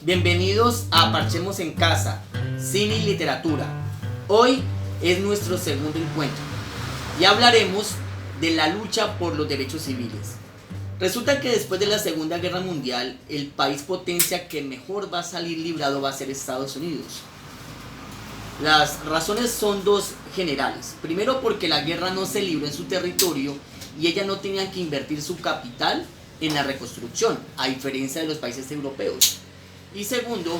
Bienvenidos a Parchemos en Casa, Cine y Literatura. Hoy es nuestro segundo encuentro y hablaremos de la lucha por los derechos civiles. Resulta que después de la Segunda Guerra Mundial, el país potencia que mejor va a salir librado va a ser Estados Unidos. Las razones son dos generales. Primero, porque la guerra no se libró en su territorio y ella no tenía que invertir su capital en la reconstrucción, a diferencia de los países europeos. Y segundo,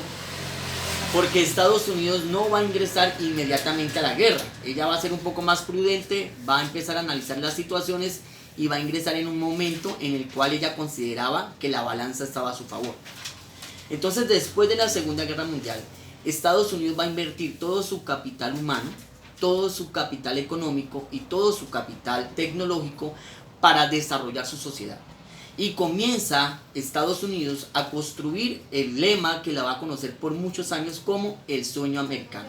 porque Estados Unidos no va a ingresar inmediatamente a la guerra. Ella va a ser un poco más prudente, va a empezar a analizar las situaciones y va a ingresar en un momento en el cual ella consideraba que la balanza estaba a su favor. Entonces, después de la Segunda Guerra Mundial, Estados Unidos va a invertir todo su capital humano, todo su capital económico y todo su capital tecnológico para desarrollar su sociedad. Y comienza Estados Unidos a construir el lema que la va a conocer por muchos años como el sueño americano.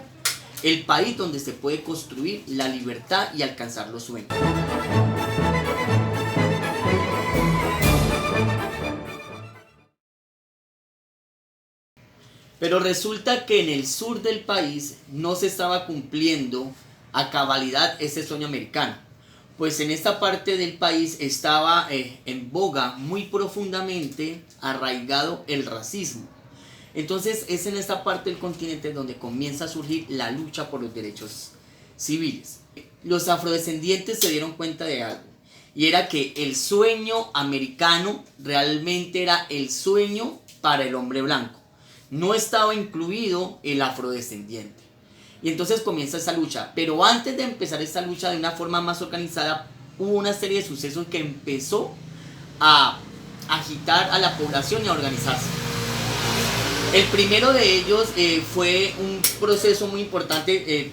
El país donde se puede construir la libertad y alcanzar los sueños. Pero resulta que en el sur del país no se estaba cumpliendo a cabalidad ese sueño americano. Pues en esta parte del país estaba en boga muy profundamente arraigado el racismo. Entonces es en esta parte del continente donde comienza a surgir la lucha por los derechos civiles. Los afrodescendientes se dieron cuenta de algo, y era que el sueño americano realmente era el sueño para el hombre blanco. No estaba incluido el afrodescendiente. Y entonces comienza esa lucha. Pero antes de empezar esta lucha de una forma más organizada, hubo una serie de sucesos que empezó a agitar a la población y a organizarse. El primero de ellos fue un proceso muy importante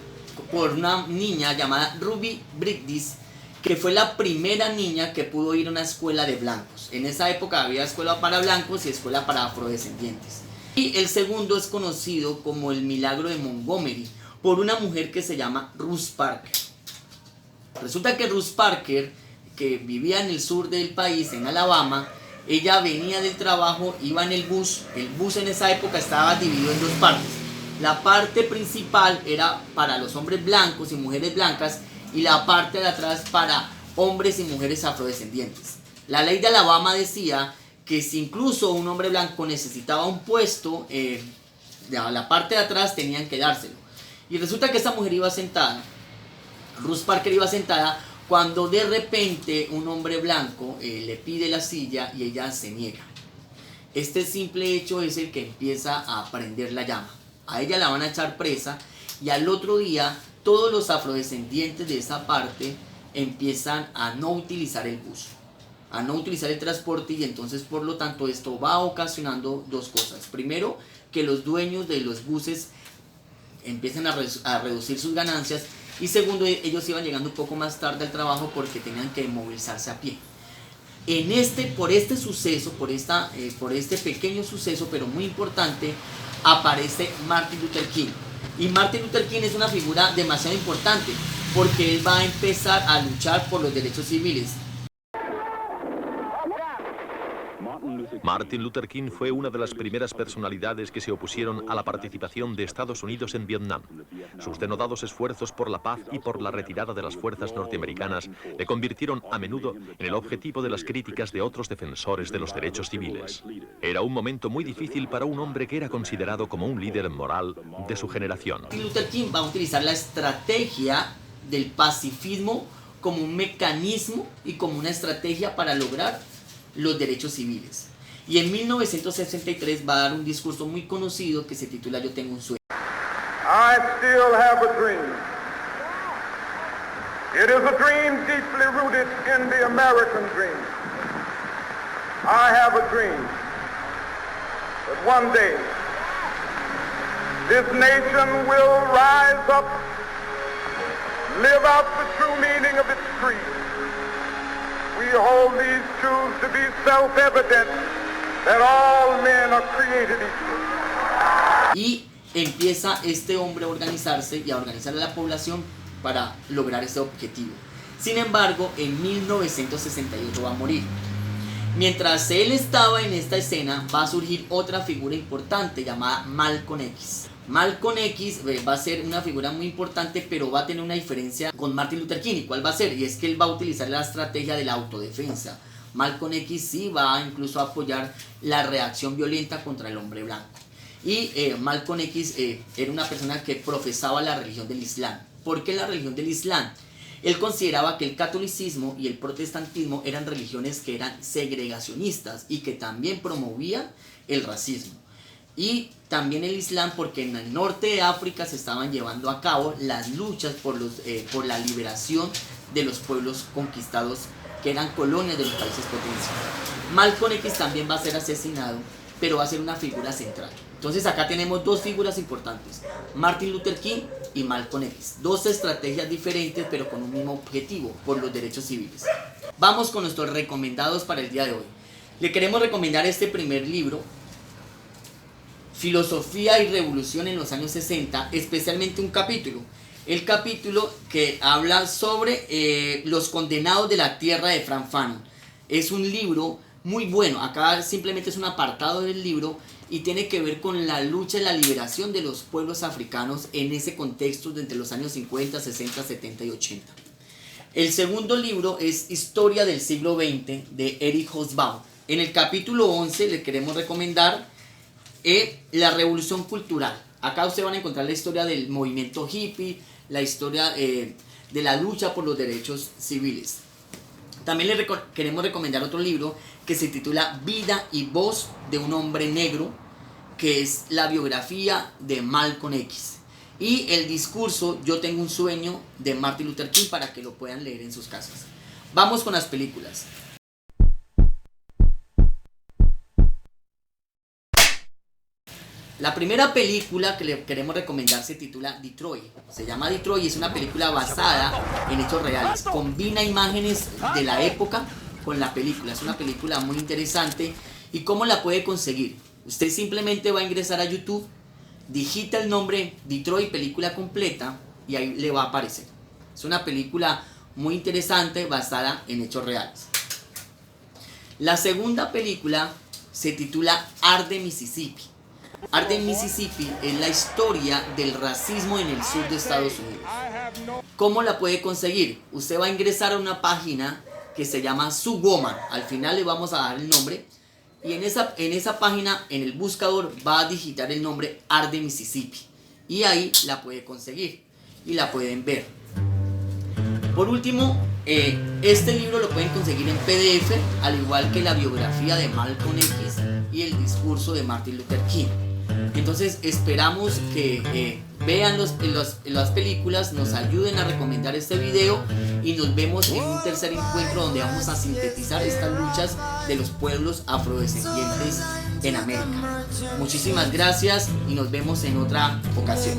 por una niña llamada Ruby Bridges, que fue la primera niña que pudo ir a una escuela de blancos. En esa época había escuela para blancos y escuela para afrodescendientes. Y el segundo es conocido como el milagro de Montgomery, por una mujer que se llama Ruth Parker. Resulta que Ruth Parker, que vivía en el sur del país, en Alabama, ella venía del trabajo, iba en el bus en esa época estaba dividido en dos partes. La parte principal era para los hombres blancos y mujeres blancas, y la parte de atrás para hombres y mujeres afrodescendientes. La ley de Alabama decía que si incluso un hombre blanco necesitaba un puesto, de la parte de atrás tenían que dárselo. Y resulta que esta mujer iba sentada, Ruth Parker iba sentada, cuando de repente un hombre blanco le pide la silla y ella se niega. Este simple hecho es el que empieza a prender la llama. A ella la van a echar presa y al otro día todos los afrodescendientes de esa parte empiezan a no utilizar el bus, a no utilizar el transporte, y entonces por lo tanto esto va ocasionando dos cosas. Primero, que los dueños de los buses empiezan a reducir sus ganancias, y segundo, ellos iban llegando un poco más tarde al trabajo porque tenían que movilizarse a pie. Por este pequeño suceso, pero muy importante, aparece Martin Luther King. Y Martin Luther King es una figura demasiado importante porque él va a empezar a luchar por los derechos civiles. Martin Luther King fue una de las primeras personalidades que se opusieron a la participación de Estados Unidos en Vietnam. Sus denodados esfuerzos por la paz y por la retirada de las fuerzas norteamericanas le convirtieron a menudo en el objetivo de las críticas de otros defensores de los derechos civiles. Era un momento muy difícil para un hombre que era considerado como un líder moral de su generación. Martin Luther King va a utilizar la estrategia del pacifismo como un mecanismo y como una estrategia para lograr los derechos civiles. Y en 1963 va a dar un discurso muy conocido que se titula Yo tengo un sueño. I still have a dream. It is a dream deeply rooted in the American dream. I have a dream that one day this nation will rise up, live out the true meaning of its creed. We hold these truths to be self-evident, that all men are created equal. Y empieza este hombre a organizarse y a organizar a la población para lograr ese objetivo. Sin embargo, en 1968 va a morir. Mientras él estaba en esta escena, va a surgir otra figura importante llamada Malcolm X. Malcolm X va a ser una figura muy importante, pero va a tener una diferencia con Martin Luther King. ¿Y cuál va a ser? Y es que él va a utilizar la estrategia de la autodefensa. Malcolm X sí va incluso a apoyar la reacción violenta contra el hombre blanco. Y Malcolm X era una persona que profesaba la religión del Islam. ¿Por qué la religión del Islam? Él consideraba que el catolicismo y el protestantismo eran religiones que eran segregacionistas y que también promovían el racismo. Y también el Islam, porque en el norte de África se estaban llevando a cabo las luchas por la liberación de los pueblos conquistados que eran colonias de los países potencia. Malcolm X también va a ser asesinado, pero va a ser una figura central. Entonces acá tenemos dos figuras importantes, Martin Luther King y Malcolm X. Dos estrategias diferentes, pero con un mismo objetivo, por los derechos civiles. Vamos con nuestros recomendados para el día de hoy. Le queremos recomendar este primer libro, Filosofía y Revolución en los años 60, especialmente un capítulo. El capítulo que habla sobre los condenados de la tierra de Frantz Fanon. Es un libro muy bueno, acá simplemente es un apartado del libro y tiene que ver con la lucha y la liberación de los pueblos africanos en ese contexto de entre los años 50, 60, 70 y 80. El segundo libro es Historia del siglo XX de Erich Hobsbawm. En el capítulo 11 le queremos recomendar la revolución cultural. Acá ustedes van a encontrar la historia del movimiento hippie, la historia de la lucha por los derechos civiles. También le queremos recomendar otro libro que se titula Vida y Voz de un hombre negro, que es la biografía de Malcolm X. Y el discurso Yo tengo un sueño de Martin Luther King, para que lo puedan leer en sus casas. Vamos con las películas. La primera película que le queremos recomendar se titula Detroit. Se llama Detroit y es una película basada en hechos reales. Combina imágenes de la época con la película. Es una película muy interesante. ¿Y cómo la puede conseguir? Usted simplemente va a ingresar a YouTube, digita el nombre Detroit película completa y ahí le va a aparecer. Es una película muy interesante basada en hechos reales. La segunda película se titula Arde Mississippi. Arde Mississippi es la historia del racismo en el sur de Estados Unidos. ¿Cómo la puede conseguir? Usted va a ingresar a una página que se llama SuWoman. Al final le vamos a dar el nombre. Y en esa página, en el buscador, va a digitar el nombre Arde Mississippi. Y ahí la puede conseguir. Y la pueden ver. Por último, este libro lo pueden conseguir en PDF, al igual que la biografía de Malcolm X y el discurso de Martin Luther King. Entonces esperamos que vean las películas, nos ayuden a recomendar este video y nos vemos en un tercer encuentro donde vamos a sintetizar estas luchas de los pueblos afrodescendientes en América. Muchísimas gracias y nos vemos en otra ocasión.